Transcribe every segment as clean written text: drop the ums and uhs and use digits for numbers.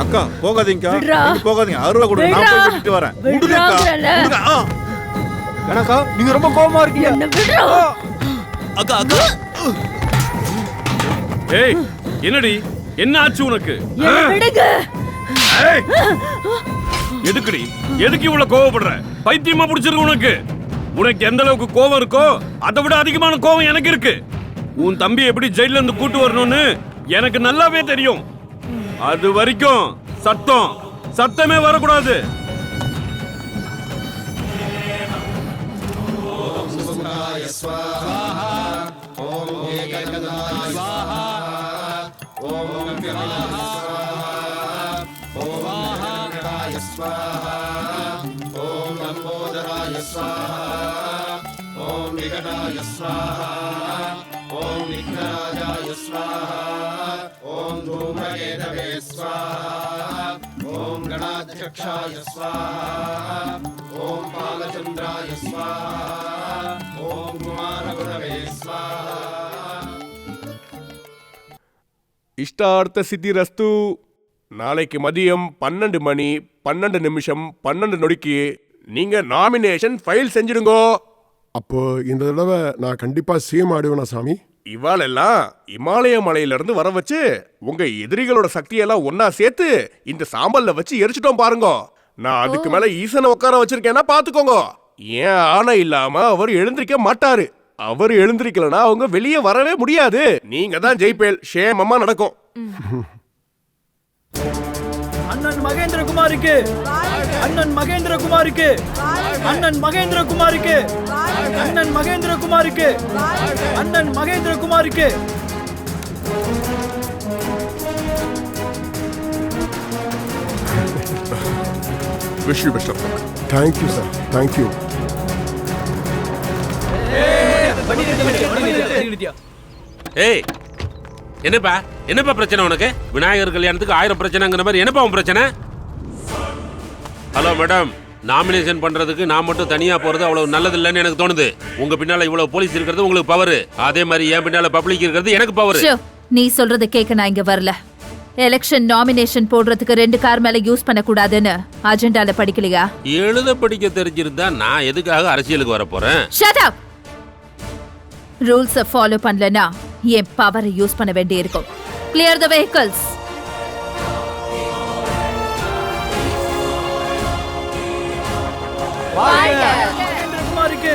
அக்கா போகாதீங்கக்கா, நீங்க போகாதீங்க. 6 ரூபா கொடுங்க, நான் போய் விட்டுட்டு வரேன். விடுங்கக்கா. எனக்கா நீங்க ரொம்ப கோவமா இருக்கீங்க. அக்கா அக்கா. ஏய் என்னடி, என்ன ஆச்சு உனக்கு? எதுக்குடி, எதுக்கு இவ்வளவு கோவப்படுற? பைத்தியமா பிடிச்சிருக்கு உனக்கு? உனக்கு எந்த அளவுக்கு கோவம் இருக்கோ அதை விட அதிகமான கோவம் எனக்கு இருக்கு. உன் தம்பி எப்படி ஜெயில இருந்து கூட்டு வரணும்னு எனக்கு நல்லாவே தெரியும். அது வரைக்கும் சத்தமே வரக்கூடாது. ओम गणाध्यक्षाय स्वाहा ओम बालचंद्राय स्वाहा ओम कुमारगुरवे स्वाहा இஷ்டார்த்த சித்தி ரஸ்து. நாளைக்கு மதியம் 12 மணி 12 நிமிஷம் 12 நொடிக்கு நீங்க நாமினேஷன் ஃபைல் செஞ்சிடுங்க. அப்போ இந்த தடவை நான் கண்டிப்பா சிஎம் ஆடுவேனா சாமி? இவாளெல்லாம் இமாலய மலையில இருந்து வர வச்சு உங்க எதிரிகளோட சக்தியெல்லாம் ஒன்னா சேர்த்து இந்த சாம்பல்ல வச்சு எரிச்சிட்டோம் பாருங்க. நான் அதுக்கு மேல ஈசனை உட்கார வச்சிருக்கேன்னா பாத்துக்கோங்க. ஏன் ஆணை இல்லாம அவர் எழுந்திருக்க மாட்டாரு. அவர் எழுந்திருக்கலனா அவங்க வெளியே வரவே முடியாது. நீங்க தான் ஜெயிப்பேல். ஷேமமா நடக்கும். அண்ணன் மகேந்திரகுமாருக்கு, அண்ணன் மகேந்திரகுமாருக்கு, அண்ணன் மகேந்திரகுமாருக்கு, அண்ணன் மகேந்திரகுமாருக்கு, அண்ணன் மகேந்திரகுமாருக்கு. Wish you best of luck. Thank you sir, thank you. ஏய் என்னப்பா பிரச்சனை உனக்கு? விநாயகர் கல்யாணத்துக்கு 1000 பிரச்சனைங்கிற மாதிரி என்னப்பா உன் பிரச்சனை? ஹலோ மேடம், நாமினேஷன் பண்றதுக்கு நான் மட்டும் தனியா போறது அவ்வளவு நல்லது இல்லைன்னு எனக்கு தோணுது. உங்க பின்னால இவ்வளவு போலீஸ் இருக்கிறது உங்களுக்கு பவர், அதே மாதிரி என் பின்னால பப்ளிக் இருக்கிறது எனக்கு பவர். நீ சொல்றத கேட்க நான் இங்க வரல. எலெக்ஷன் நாமினேஷன் போடுறதுக்கு 2 கார் மேல யூஸ் பண்ண கூடாதுன்னு அஜெண்டால படிக்கலையா? எழுத படிக்க தெரிஞ்சிருந்தா நான் எதுக்காக அரசியலுக்கு வர போறேன்? Shut up. ரூல்ஸை ஃபாலோ பண்ணலனா என் பவரை யூஸ் பண்ண வேண்டி இருக்கும். கிளியர் தி வெஹிக்கிள்ஸ். மகேந்திரகுமாருக்கு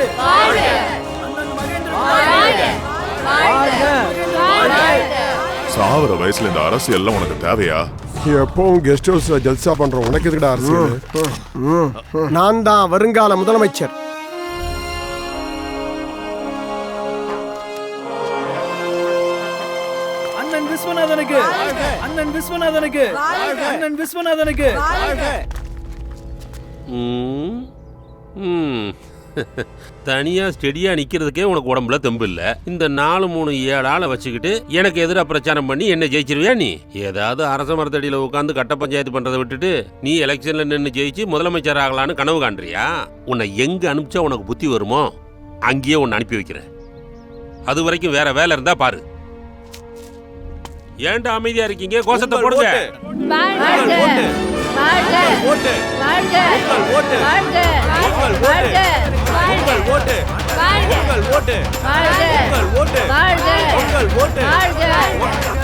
அண்ணன் மகேந்திரகுமாருக்கு. சாவர வயசுல இந்த அரசியல் எல்லாம் உனக்கு தேவையா? எப்பவும் கெஸ்ட் ஹவுஸ்ல ஜல்சா பண்றோம், உனக்கு எதுக்குடா அரசியல்? நான் தான் வருங்கால முதலமைச்சர். அண்ணன் விஸ்வநாதனுக்கு, அண்ணன் விஸ்வநாதனுக்கு, அண்ணன் விஸ்வநாதனுக்கு. தனியா ஸ்டெடியா நிக்கிறதுக்கே உனக்கு உடம்புல தெம்பு இல்ல. இந்த 4 3 7 ஆளை வச்சுக்கிட்டு எனக்கு எதிராக பிரச்சாரம் பண்ணி என்ன ஜெயிச்சிருவியா நீ? ஏதாவது அரச மரத்தடியில உட்காந்து கட்ட பஞ்சாயத்து பண்றதை விட்டுட்டு நீ எலெக்ஷன்ல நின்று ஜெயிச்சு முதலமைச்சர் ஆகலான்னு கனவு காண்றியா? உன்னை எங்க அனுப்பிச்சா உனக்கு புத்தி வருமோ அங்கேயே உன்னை அனுப்பி வைக்கிறேன். அது வரைக்கும் வேற வேலை இருந்தா பாரு. ஏன்டா அமைதியா இருக்கீங்க? கோஷத்தை போடுங்க. வாழ்க